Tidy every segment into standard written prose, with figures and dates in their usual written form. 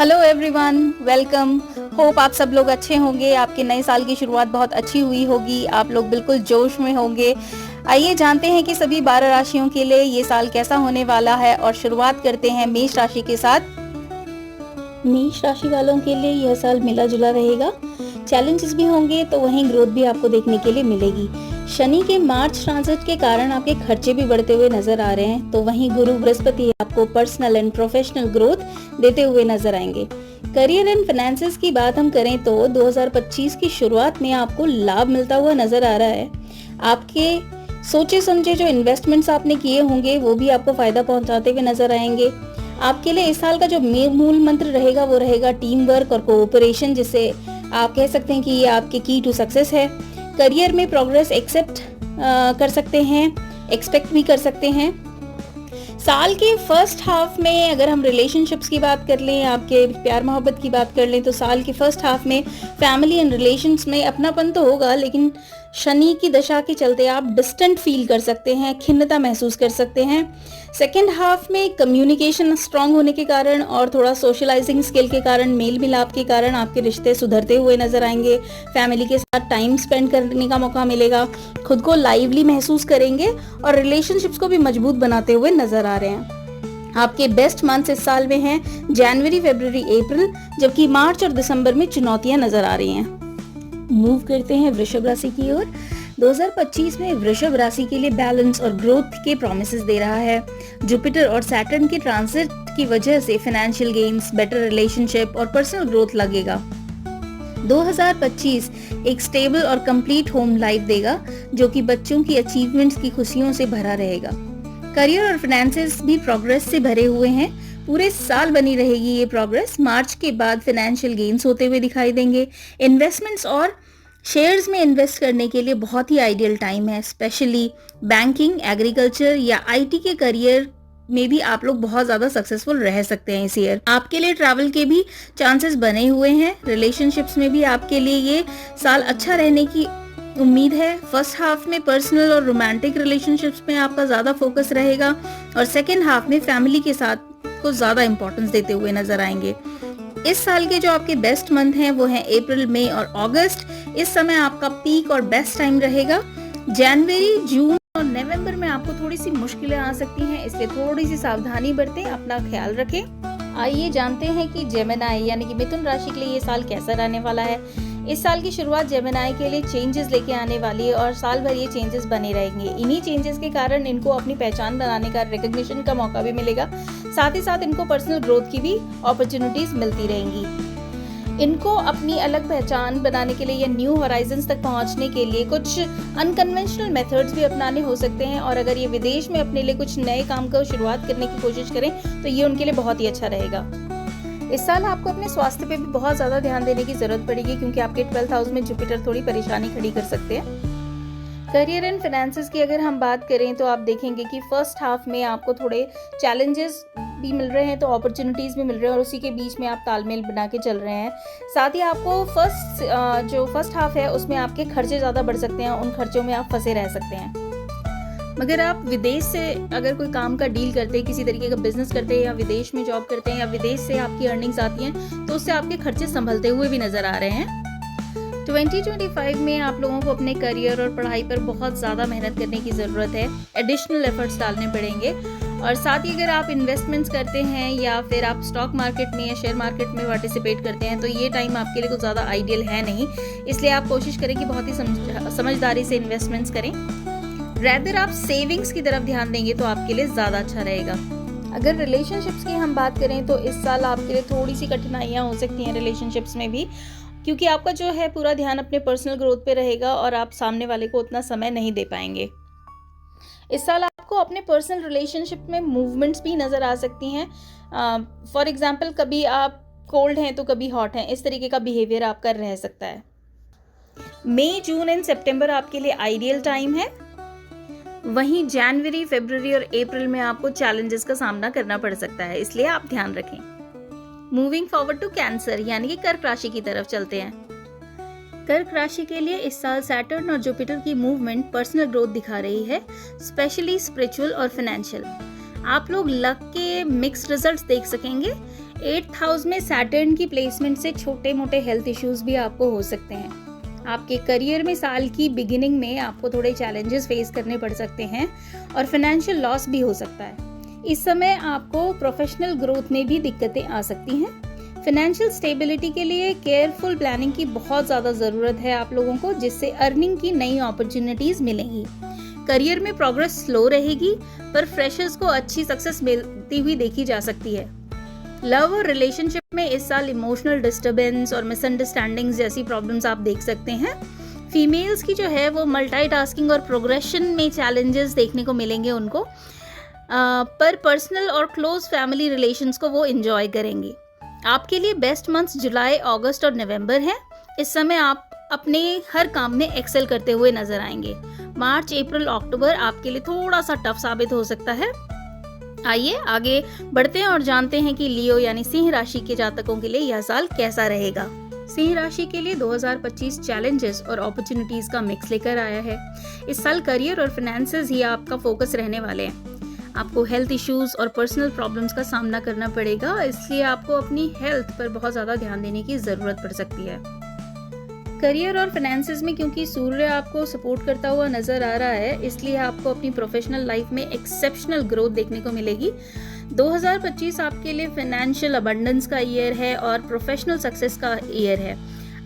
Hello everyone, welcome. Hope आप सब लोग अच्छे होंगे। आपके नए साल की शुरुआत बहुत अच्छी हुई होगी। आप लोग बिल्कुल जोश में होंगे। आइए जानते हैं कि सभी 12 राशियों के लिए ये साल कैसा होने वाला है और शुरुआत करते हैं मेष राशि के साथ। मेष राशि वालों के लिए यह साल मिला जुला रहेगा। चैलेंजेस भी होंगे तो वहीं ग्रोथ भी आपको देखने के लिए मिलेगी। शनि के मार्च ट्रांजिट के कारण आपके खर्चे भी बढ़ते हुए नजर आ रहे हैं, तो वहीं गुरु बृहस्पति आपको पर्सनल एंड प्रोफेशनल ग्रोथ देते हुए नजर आएंगे। करियर एंड फाइनेंसेस की बात हम करें तो 2025 की शुरुआत में आपको लाभ मिलता हुआ नजर आ रहा है। आपके सोचे समझे जो इन्वेस्टमेंट्स आपने किए होंगे वो भी आपको फायदा पहुंचाते हुए नजर आएंगे। आपके लिए इस साल का जो मूल मंत्र रहेगा वो रहेगा टीम वर्क और कोऑपरेशन, जिसे आप कह सकते हैं कि ये आपके की टू सक्सेस है। करियर में प्रोग्रेस एक्सेप्ट कर सकते हैं, एक्सपेक्ट भी कर सकते हैं। साल के फर्स्ट हाफ में अगर हम रिलेशनशिप्स की बात कर लें, आपके प्यार मोहब्बत की बात कर लें, तो साल के फर्स्ट हाफ में फैमिली एंड रिलेशंस में अपनापन तो होगा, लेकिन शनि की दशा के चलते आप डिस्टेंट फील कर सकते हैं, खिन्नता महसूस कर सकते हैं। सेकेंड हाफ में कम्युनिकेशन स्ट्रांग होने के कारण और थोड़ा सोशलाइजिंग स्किल के कारण, मेल मिलाप के कारण आपके रिश्ते सुधरते हुए नजर आएंगे। फैमिली के साथ टाइम स्पेंड करने का मौका मिलेगा, खुद को लाइवली महसूस करेंगे और रिलेशनशिप्स को भी मजबूत बनाते हुए नजर आ रहे हैं। आपके बेस्ट मंथ्स इस साल में हैं जनवरी, फरवरी, अप्रैल, जबकि मार्च और दिसंबर में चुनौतियां नजर आ रही हैं। मूव करते हैं वृषभ राशि की ओर। 2025 में वृषभ राशि के लिए बैलेंस और ग्रोथ के प्रॉमिसेस दे रहा है। जुपिटर और सैटर्न के ट्रांजिट की वजह से फाइनेंशियल गेन्स, बेटर रिलेशनशिप और पर्सनल ग्रोथ लगेगा। 2025 एक स्टेबल और कंप्लीट होम लाइफ देगा, जो कि बच्चों की अचीवमेंट्स की खुशियों से भरा रहेगा। करियर और फाइनेंसेस भी प्रोग्रेस से भरे हुए हैं। पूरे साल बनी रहेगी ये प्रोग्रेस। मार्च के बाद फाइनेंशियल गेन्स होते हुए दिखाई देंगे। इन्वेस्टमेंट्स और शेयर्स में इन्वेस्ट करने के लिए बहुत ही आइडियल टाइम है। स्पेशली बैंकिंग, एग्रीकल्चर या आईटी के करियर में भी आप लोग बहुत ज्यादा सक्सेसफुल रह सकते हैं इस ईयर। आपके लिए ट्रैवल के भी चांसेस बने हुए हैं। रिलेशनशिप्स में भी आपके लिए ये साल अच्छा रहने की उम्मीद है। फर्स्ट हाफ में पर्सनल और रोमांटिक रिलेशनशिप्स में आपका ज्यादा फोकस रहेगा और सेकेंड हाफ में फैमिली के साथ को ज्यादा इंपॉर्टेंस देते हुए नजर आएंगे। इस साल के जो आपके बेस्ट मंथ हैं वो हैं अप्रैल, मई और अगस्त। इस समय आपका पीक और बेस्ट टाइम रहेगा। जनवरी, जून और नवंबर में आपको थोड़ी सी मुश्किलें आ सकती हैं, इसलिए थोड़ी सी सावधानी बरतें, अपना ख्याल रखें। आइए जानते हैं कि जेमिनी यानी कि मिथुन राशि के लिए ये साल कैसा रहने वाला है। इस साल की शुरुआत जेमिनी के लिए चेंजेस लेके आने वाली है और साल भर ये चेंजेस बने रहेंगे। इन्हीं चेंजेस के कारण इनको अपनी पहचान बनाने का, रिकॉग्निशन का मौका भी मिलेगा। साथ ही साथ इनको पर्सनल ग्रोथ की भी अपॉर्चुनिटीज मिलती रहेंगी। इनको अपनी अलग पहचान बनाने के लिए या न्यू होराइजन्स तक पहुंचने के लिए कुछ अनकन्वेंशनल मेथड्स भी अपनाने हो सकते हैं, और अगर ये विदेश में अपने लिए कुछ नए काम का शुरुआत करने की कोशिश करें तो ये उनके लिए बहुत ही अच्छा रहेगा। इस साल आपको अपने स्वास्थ्य पे भी बहुत ज्यादा ध्यान देने की जरूरत पड़ेगी, क्योंकि आपके 12th हाउस में जुपिटर थोड़ी परेशानी खड़ी कर सकते हैं। करियर एंड फाइनेंसेस की अगर हम बात करें तो आप देखेंगे कि फर्स्ट हाफ में आपको थोड़े चैलेंजेस भी मिल रहे हैं तो अपॉर्चुनिटीज भी मिल रहे हैं, और उसी के बीच में आप तालमेल बना के चल रहे हैं। साथ ही आपको जो फर्स्ट हाफ है उसमें आपके खर्चे ज्यादा बढ़ सकते हैं, उन खर्चों में आप फंसे रह सकते हैं। मगर आप विदेश से अगर कोई काम का डील करते हैं, किसी तरीके का बिजनेस करते हैं या विदेश में जॉब करते हैं या विदेश से आपकी अर्निंग्स आती हैं, तो उससे आपके खर्चे संभलते हुए भी नजर आ रहे हैं। 2025 में आप लोगों को अपने करियर और पढ़ाई पर बहुत ज़्यादा मेहनत करने की ज़रूरत है। एडिशनल एफर्ट्स डालने पड़ेंगे। और साथ ही अगर आप इन्वेस्टमेंट्स करते हैं या फिर आप स्टॉक मार्केट में या शेयर मार्केट में पार्टिसिपेट करते हैं, तो ये टाइम आपके लिए कुछ ज़्यादा आइडियल है नहीं। इसलिए आप कोशिश करें कि बहुत ही समझदारी से इन्वेस्टमेंट्स करें। रैदर आप सेविंग्स की तरफ ध्यान देंगे तो आपके लिए ज़्यादा अच्छा रहेगा। अगर रिलेशनशिप्स की हम बात करें तो इस साल आपके लिए थोड़ी सी कठिनाइयाँ हो सकती हैं रिलेशनशिप्स में भी, क्योंकि आपका जो है पूरा ध्यान अपने पर्सनल ग्रोथ पे रहेगा और आप सामने वाले को उतना समय नहीं दे पाएंगे। इस साल आपको अपने पर्सनल रिलेशनशिप में मूवमेंट्स भी नज़र आ सकती हैं। फॉर एग्जांपल, कभी आप कोल्ड हैं तो कभी हॉट हैं, इस तरीके का बिहेवियर आपका रह सकता है। मई, जून एंड सितंबर आपके लिए आइडियल टाइम है। वहीं जनवरी, फरवरी और अप्रैल में आपको चैलेंजेस का सामना करना पड़ सकता है, इसलिए आप ध्यान रखें। मूविंग फॉरवर्ड टू कैंसर यानी कि कर्क राशि की तरफ चलते हैं। कर्क राशि के लिए इस साल सैटर्न और जुपिटर की मूवमेंट पर्सनल ग्रोथ दिखा रही है, स्पेशली स्पिरिचुअल और फाइनेंशियल। आप लोग लक के मिक्स्ड रिजल्ट्स देख सकेंगे। 8th हाउस में सैटर्न की प्लेसमेंट से छोटे मोटे हेल्थ इश्यूज भी आपको हो सकते हैं। आपके करियर में साल की बिगिनिंग में आपको थोड़े चैलेंजेस फेस करने पड़ सकते हैं और फाइनेंशियल लॉस भी हो सकता है। इस समय आपको प्रोफेशनल ग्रोथ में भी दिक्कतें आ सकती हैं। फाइनेंशियल स्टेबिलिटी के लिए केयरफुल प्लानिंग की बहुत ज़्यादा ज़रूरत है आप लोगों को, जिससे अर्निंग की नई अपॉर्चुनिटीज़ मिलेंगी। करियर में प्रोग्रेस स्लो रहेगी, पर फ्रेशर्स को अच्छी सक्सेस मिलती हुई देखी जा सकती है। लव और रिलेशनशिप में इस साल इमोशनल डिस्टर्बेंस और मिसअंडरस्टैंडिंग्स जैसी प्रॉब्लम्स आप देख सकते हैं। फीमेल्स की जो है वो मल्टीटास्किंग और प्रोग्रेशन में चैलेंजेस देखने को मिलेंगे उनको, पर पर्सनल और क्लोज फैमिली रिलेशंस को वो एंजॉय करेंगी। आपके लिए बेस्ट मंथ्स जुलाई, अगस्त और नवंबर हैं। इस समय आप अपने हर काम में एक्सेल करते हुए नजर आएंगे। मार्च, अप्रैल, अक्टूबर आपके लिए थोड़ा सा टफ साबित हो सकता है। आइए आगे बढ़ते हैं और जानते हैं कि लियो यानी सिंह राशि के जातकों के लिए यह साल कैसा रहेगा। सिंह राशि के लिए 2025 चैलेंजेस और अपॉर्चुनिटीज का मिक्स लेकर आया है। इस साल करियर और फाइनेंसेस ही आपका फोकस रहने वाले हैं। आपको हेल्थ इश्यूज और पर्सनल प्रॉब्लम्स का सामना करना पड़ेगा, इसलिए आपको अपनी हेल्थ पर बहुत ज़्यादा ध्यान देने की ज़रूरत पड़ सकती है। करियर और फाइनेंसेस में क्योंकि सूर्य आपको सपोर्ट करता हुआ नज़र आ रहा है, इसलिए आपको अपनी प्रोफेशनल लाइफ में एक्सेप्शनल ग्रोथ देखने को मिलेगी। 2025 आपके लिए फाइनेंशियल अबंडेंस का ईयर है और प्रोफेशनल सक्सेस का ईयर है।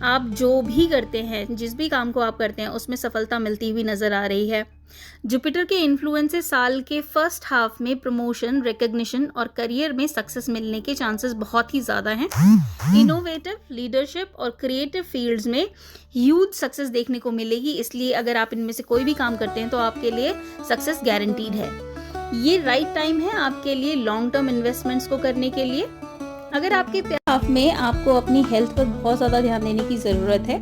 आप जो भी करते हैं, जिस भी काम को आप करते हैं, उसमें सफलता मिलती हुई नजर आ रही है। जुपिटर के इन्फ्लुएंस से साल के फर्स्ट हाफ में प्रमोशन, रिकग्निशन और करियर में सक्सेस मिलने के चांसेस बहुत ही ज़्यादा हैं। इनोवेटिव, लीडरशिप और क्रिएटिव फील्ड्स में ह्यूज सक्सेस देखने को मिलेगी, इसलिए अगर आप इनमें से कोई भी काम करते हैं तो आपके लिए सक्सेस गारंटीड है। ये राइट टाइम है आपके लिए लॉन्ग टर्म इन्वेस्टमेंट्स को करने के लिए। अगर आपके हाफ में आपको अपनी हेल्थ पर बहुत ज़्यादा ध्यान देने की ज़रूरत है।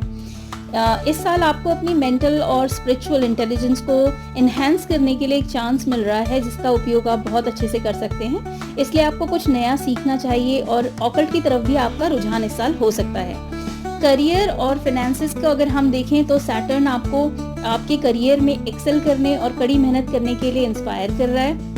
इस साल आपको अपनी मेंटल और स्पिरिचुअल इंटेलिजेंस को इन्हेंस करने के लिए एक चांस मिल रहा है, जिसका उपयोग आप बहुत अच्छे से कर सकते हैं। इसलिए आपको कुछ नया सीखना चाहिए और ऑकल्ट की तरफ भी आपका रुझान इस साल हो सकता है। करियर और फाइनेंसेस को अगर हम देखें तो सैटर्न आपको आपके करियर में एक्सेल करने और कड़ी मेहनत करने के लिए इंस्पायर कर रहा है।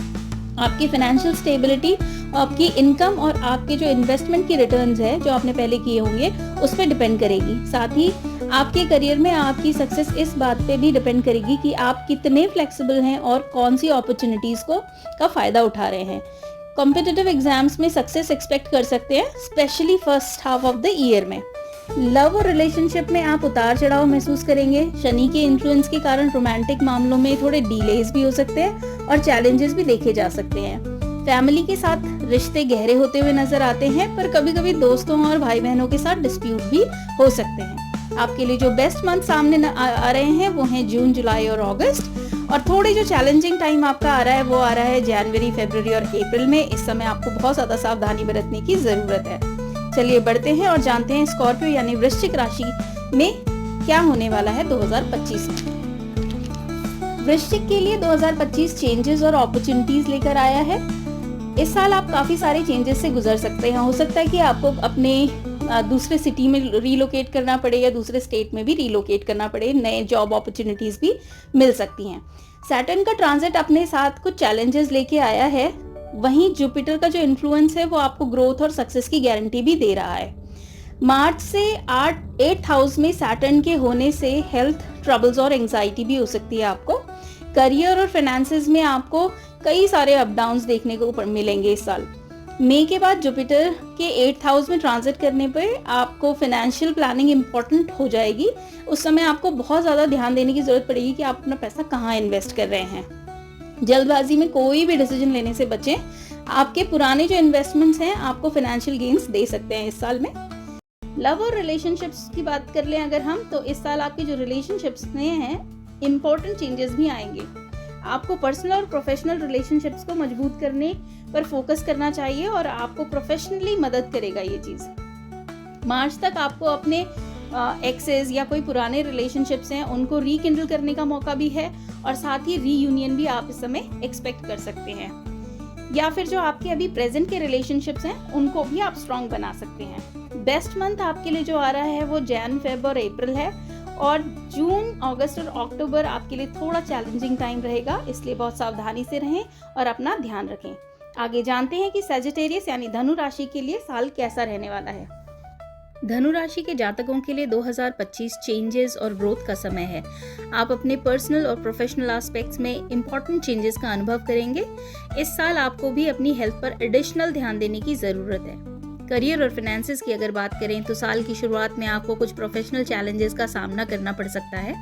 आपकी फाइनेंशियल स्टेबिलिटी आपकी इनकम और आपके जो इन्वेस्टमेंट की रिटर्न्स है जो आपने पहले किए होंगे उस पर डिपेंड करेगी। साथ ही आपके करियर में आपकी सक्सेस इस बात पे भी डिपेंड करेगी कि आप कितने फ्लेक्सिबल हैं और कौन सी अपॉर्चुनिटीज़ का फ़ायदा उठा रहे हैं। कॉम्पिटिटिव एग्जाम्स में सक्सेस एक्सपेक्ट कर सकते हैं, specially first half of the year में। लव और रिलेशनशिप में आप उतार चढ़ाव महसूस करेंगे। शनि के इन्फ्लुएंस के कारण रोमांटिक मामलों में थोड़े डिलेज भी हो सकते हैं और चैलेंजेस भी देखे जा सकते हैं। फैमिली के साथ रिश्ते गहरे होते हुए नजर आते हैं, पर कभी कभी दोस्तों और भाई बहनों के साथ डिस्प्यूट भी हो सकते हैं। आपके लिए जो बेस्ट मंथ सामने आ रहे हैं वो हैं जून, जुलाई और अगस्त। और थोड़े जो चैलेंजिंग टाइम आपका आ रहा है वो आ रहा है जनवरी, फरवरी और अप्रैल में। इस समय आपको बहुत ज्यादा सावधानी बरतने की जरूरत है। चलिए बढ़ते हैं और जानते हैं स्कॉर्पियो यानी वृश्चिक राशि में क्या होने वाला है 2025 में। वृश्चिक के लिए 2025 चेंजेस और अपॉर्चुनिटीज लेकर आया है। इस साल आप काफी सारे चेंजेस से गुजर सकते हैं। हो सकता है कि आपको अपने दूसरे सिटी में रीलोकेट करना पड़े या दूसरे स्टेट में भी रीलोकेट करना पड़े। नए जॉब अपॉर्चुनिटीज भी मिल सकती हैं। सैटर्न का ट्रांजिट अपने साथ कुछ चैलेंजेस लेके आया है। वहीं जुपिटर का जो इन्फ्लुएंस है वो आपको ग्रोथ और सक्सेस की गारंटी भी दे रहा है। मार्च से 8th हाउस में सैटर्न के होने से हेल्थ ट्रबल्स और एंजाइटी भी हो सकती है आपको। करियर और फाइनेंसेस में आपको कई सारे अप डाउन्स देखने को मिलेंगे इस साल। मई के बाद जुपिटर के 8th हाउस में ट्रांजिट करने पर आपको फाइनेंशियल प्लानिंग इंपॉर्टेंट हो जाएगी। उस समय आपको बहुत ज़्यादा ध्यान देने की जरूरत पड़ेगी कि आप अपना पैसा कहाँ इन्वेस्ट कर रहे हैं। जल्दबाजी में कोई भी डिसीजन लेने से बचें। आपके पुराने जो इन्वेस्टमेंट्स हैं आपको फाइनेंशियल गेन्स दे सकते हैं इस साल में। लव और रिलेशनशिप्स की बात कर लें अगर हम, तो इस साल आपके जो रिलेशनशिप्स में हैं इम्पोर्टेंट चेंजेस भी आएंगे। आपको पर्सनल और प्रोफेशनल रिलेशनशिप्स को मजबूत करने पर फोकस करना चाहिए और आपको प्रोफेशनली मदद करेगा ये चीज़। मार्च तक आपको अपने एक्सेस या कोई पुराने रिलेशनशिप्स हैं उनको रीकिंडल करने का मौका भी है और साथ ही रीयूनियन भी आप इस समय एक्सपेक्ट कर सकते हैं। या फिर जो आपके अभी प्रेजेंट के रिलेशनशिप्स हैं उनको भी आप स्ट्रॉन्ग बना सकते हैं। बेस्ट मंथ आपके लिए जो आ रहा है वो जैन, फेब और अप्रैल है और जून, अगस्त और अक्टूबर आपके लिए थोड़ा चैलेंजिंग टाइम रहेगा, इसलिए बहुत सावधानी से रहें और अपना ध्यान रखें। आगे जानते हैं कि सजिटेरियस यानी धनु राशि के लिए साल कैसा रहने वाला है। धनु राशि के जातकों के लिए 2025 चेंजेस और ग्रोथ का समय है। आप अपने पर्सनल और प्रोफेशनल एस्पेक्ट्स में इंपॉर्टेंट चेंजेस का अनुभव करेंगे। इस साल आपको भी अपनी हेल्थ पर एडिशनल ध्यान देने की जरूरत है। करियर और फाइनेंसेस की अगर बात करें तो साल की शुरुआत में आपको कुछ प्रोफेशनल चैलेंजेस का सामना करना पड़ सकता है।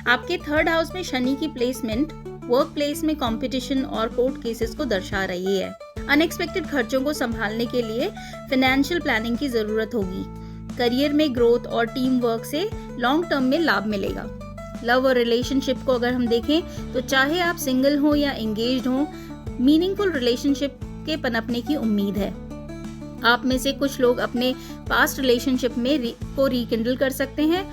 आपके 3rd हाउस में शनि की प्लेसमेंट वर्क प्लेस में कंपटीशन और कोर्ट केसेस को दर्शा रही है। अनएक्सपेक्टेड खर्चों को संभालने के लिए फाइनेंशियल प्लानिंग की जरूरत होगी। करियर में ग्रोथ और टीम वर्क से लॉन्ग टर्म में लाभ मिलेगा। लव और रिलेशनशिप को अगर हम देखें तो चाहे आप सिंगल हो या एंगेज्ड हो, मीनिंगफुल रिलेशनशिप के पनपने की उम्मीद है। आप में से कुछ लोग अपने पास्ट रिलेशनशिप में को रिकिंडल कर सकते हैं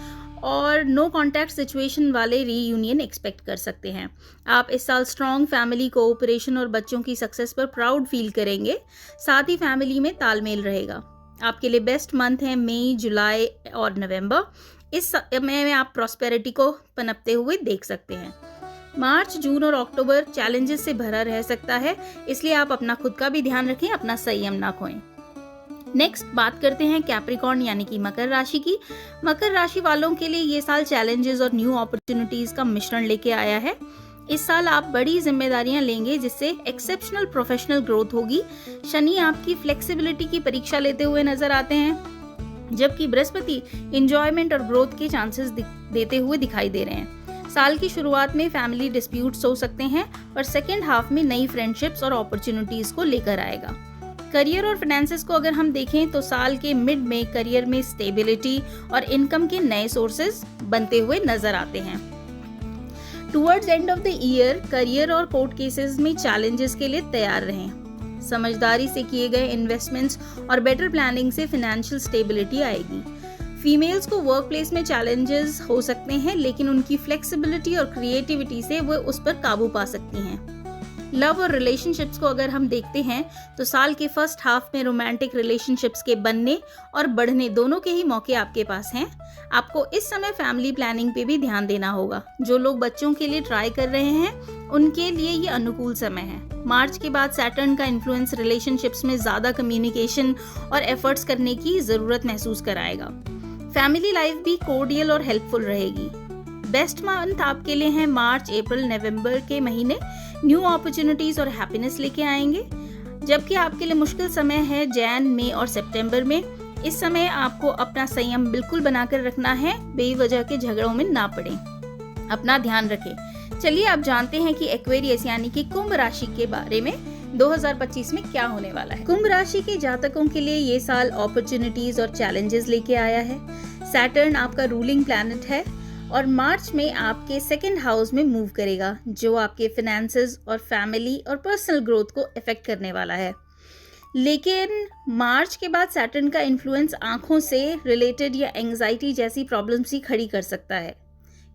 और नो कॉन्टैक्ट सिचुएशन वाले रीयूनियन एक्सपेक्ट कर सकते हैं। आप इस साल स्ट्रॉन्ग फैमिली कोऑपरेशन और बच्चों की सक्सेस पर प्राउड फील करेंगे। साथ ही फैमिली में तालमेल रहेगा। आपके लिए बेस्ट मंथ है मई, जुलाई और नवंबर। इस समय में आप प्रॉस्पेरिटी को पनपते हुए देख सकते हैं। मार्च, जून और अक्टूबर चैलेंजेस से भरा रह सकता है, इसलिए आप अपना खुद का भी ध्यान रखें, अपना संयम ना खोएं। नेक्स्ट बात करते हैं कैप्रिकॉर्न यानी कि मकर राशि की। मकर राशि वालों के लिए ये साल चैलेंजेस और न्यू अपॉर्चुनिटीज का मिश्रण लेके आया है। इस साल आप बड़ी जिम्मेदारियां लेंगे जिससे एक्सेप्शनल प्रोफेशनल ग्रोथ होगी। शनि आपकी फ्लेक्सिबिलिटी की परीक्षा लेते हुए नजर आते हैं, जबकि बृहस्पति एंजॉयमेंट और ग्रोथ के चांसेस देते हुए दिखाई दे रहे हैं। साल की शुरुआत में फैमिली डिस्प्यूट्स हो सकते हैं और सेकेंड हाफ में नई फ्रेंडशिप्स और अपॉर्चुनिटीज को लेकर आएगा। करियर और फाइनेंसेस को अगर हम देखें तो साल के मिड में करियर में स्टेबिलिटी और इनकम के नए सोर्सेज बनते हुए नजर आते हैं। Towards end of the year career और कोर्ट केसेस में चैलेंजेस के लिए तैयार रहें। समझदारी से किए गए इन्वेस्टमेंट्स और बेटर प्लानिंग से फाइनेंशियल स्टेबिलिटी आएगी। फीमेल्स को वर्क प्लेस में चैलेंजेस हो सकते हैं, लेकिन उनकी फ्लेक्सिबिलिटी और क्रिएटिविटी से वो उस पर काबू पा सकती हैं। लव और रिलेशनशिप्स को अगर हम देखते हैं तो साल के फर्स्ट हाफ में रोमांटिक रिलेशनशिप्स के बनने और बढ़ने दोनों के ही मौके आपके पास हैं। आपको इस समय फैमिली प्लानिंग पे भी ध्यान देना होगा। जो लोग बच्चों के लिए ट्राई कर रहे हैं उनके लिए ये अनुकूल समय है। मार्च के बाद सैटर्न का इन्फ्लुएंस रिलेशनशिप्स में ज्यादा कम्युनिकेशन और एफर्ट्स करने की जरूरत महसूस कराएगा। फैमिली लाइफ भी कोर्डियल और हेल्पफुल रहेगी। बेस्ट मंथ आपके लिए है मार्च, अप्रैल, नवंबर के महीने। न्यू अपॉर्चुनिटीज और हैप्पीनेस लेके आएंगे, जबकि आपके लिए मुश्किल समय है जैन, मई और सितंबर में। इस समय आपको अपना संयम बिल्कुल बनाकर रखना है, बेवजह के झगड़ों में ना पड़े। अपना ध्यान रखें। चलिए आप जानते हैं कि एक्वेरियस यानी कि कुंभ राशि के बारे में 2025 में क्या होने वाला है। कुंभ राशि के जातकों के लिए ये साल अपॉर्चुनिटीज और चैलेंजेस लेके आया है। सैटर्न आपका रूलिंग प्लैनेट है और मार्च में आपके सेकंड हाउस में मूव करेगा, जो आपके फाइनेंसेस और फैमिली और पर्सनल ग्रोथ को इफेक्ट करने वाला है। लेकिन मार्च के बाद सैटर्न का इन्फ्लुएंस आंखों से रिलेटेड या एंजाइटी जैसी प्रॉब्लम्स ही खड़ी कर सकता है।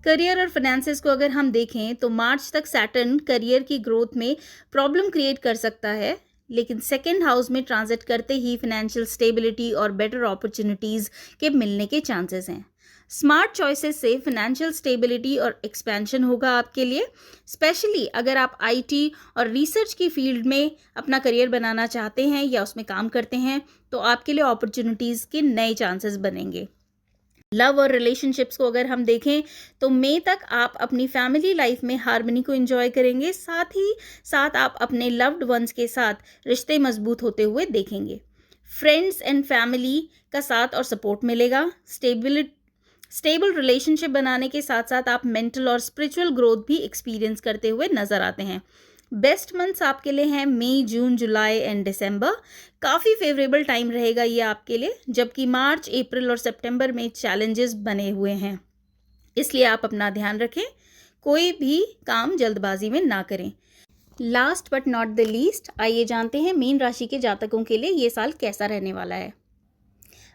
करियर और फाइनेंसेस को अगर हम देखें तो मार्च तक सैटर्न करियर की ग्रोथ में प्रॉब्लम क्रिएट कर सकता है, लेकिन सेकेंड हाउस में ट्रांजिट करते ही फाइनेंशियल स्टेबिलिटी और बेटर अपॉर्चुनिटीज के मिलने के चांसेस हैं। स्मार्ट चॉइसेस से फाइनेंशियल स्टेबिलिटी और एक्सपेंशन होगा आपके लिए। स्पेशली अगर आप आईटी और रिसर्च की फील्ड में अपना करियर बनाना चाहते हैं या उसमें काम करते हैं तो आपके लिए अपॉर्चुनिटीज़ के नए चांसेस बनेंगे। लव और रिलेशनशिप्स को अगर हम देखें तो मई तक आप अपनी फैमिली लाइफ में हार्मनी को एंजॉय करेंगे। साथ ही साथ आप अपने लव्ड वंस के साथ रिश्ते मजबूत होते हुए देखेंगे। फ्रेंड्स एंड फैमिली का साथ और सपोर्ट मिलेगा। स्टेबल रिलेशनशिप बनाने के साथ साथ आप मेंटल और स्पिरिचुअल ग्रोथ भी एक्सपीरियंस करते हुए नजर आते हैं। बेस्ट मंथ्स आपके लिए हैं मई, जून, जुलाई एंड दिसंबर। काफ़ी फेवरेबल टाइम रहेगा ये आपके लिए, जबकि मार्च, अप्रैल और सितंबर में चैलेंजेस बने हुए हैं। इसलिए आप अपना ध्यान रखें, कोई भी काम जल्दबाजी में ना करें। Last but not the least, आइए जानते हैं मीन राशि के जातकों के लिए ये साल कैसा रहने वाला है।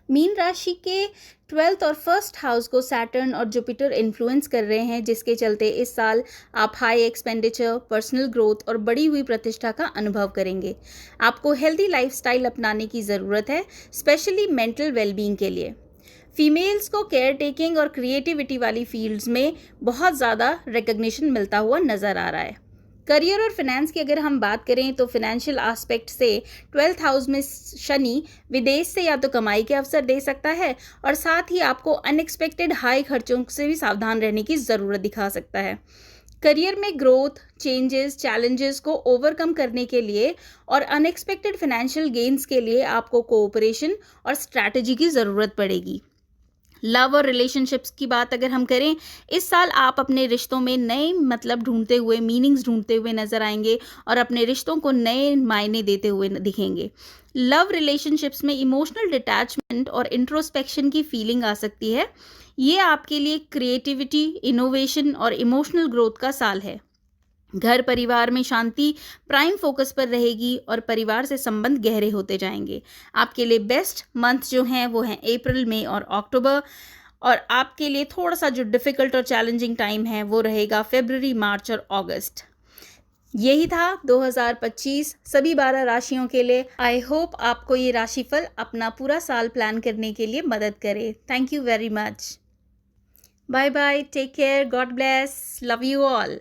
मीन राशि के 12th और 1st हाउस को सैटर्न और जुपिटर इन्फ्लुएंस कर रहे हैं, जिसके चलते इस साल आप हाई एक्सपेंडिचर, पर्सनल ग्रोथ और बढ़ी हुई प्रतिष्ठा का अनुभव करेंगे। आपको हेल्दी लाइफस्टाइल अपनाने की ज़रूरत है, स्पेशली मेंटल वेलबींग के लिए। फीमेल्स को केयर टेकिंग और क्रिएटिविटी वाली फील्ड्स में बहुत ज़्यादा रिकग्निशन मिलता हुआ नज़र आ रहा है। करियर और फाइनेंस की अगर हम बात करें तो फाइनेंशियल एस्पेक्ट से 12th हाउस में शनि विदेश से या तो कमाई के अवसर दे सकता है और साथ ही आपको अनएक्सपेक्टेड हाई खर्चों से भी सावधान रहने की ज़रूरत दिखा सकता है। करियर में ग्रोथ, चेंजेस, चैलेंजेस को ओवरकम करने के लिए और अनएक्सपेक्टेड फाइनेंशियल गेन्स के लिए आपको कोऑपरेशन और स्ट्रैटेजी की ज़रूरत पड़ेगी। लव और रिलेशनशिप्स की बात अगर हम करें, इस साल आप अपने रिश्तों में नए मतलब ढूंढते हुए, मीनिंग्स ढूंढते हुए नजर आएंगे और अपने रिश्तों को नए मायने देते हुए दिखेंगे। लव रिलेशनशिप्स में इमोशनल डिटैचमेंट और इंट्रोस्पेक्शन की फीलिंग आ सकती है। ये आपके लिए क्रिएटिविटी, इनोवेशन और इमोशनल ग्रोथ का साल है। घर परिवार में शांति प्राइम फोकस पर रहेगी और परिवार से संबंध गहरे होते जाएंगे। आपके लिए बेस्ट मंथ जो हैं वो हैं अप्रैल, मई और अक्टूबर, और आपके लिए थोड़ा सा जो डिफ़िकल्ट और चैलेंजिंग टाइम है वो रहेगा फरवरी, मार्च और अगस्त। यही था 2025 सभी 12 राशियों के लिए। आई होप आपको ये राशिफल अपना पूरा साल प्लान करने के लिए मदद करे। Thank you very much. Bye bye, take care, God bless, love you all.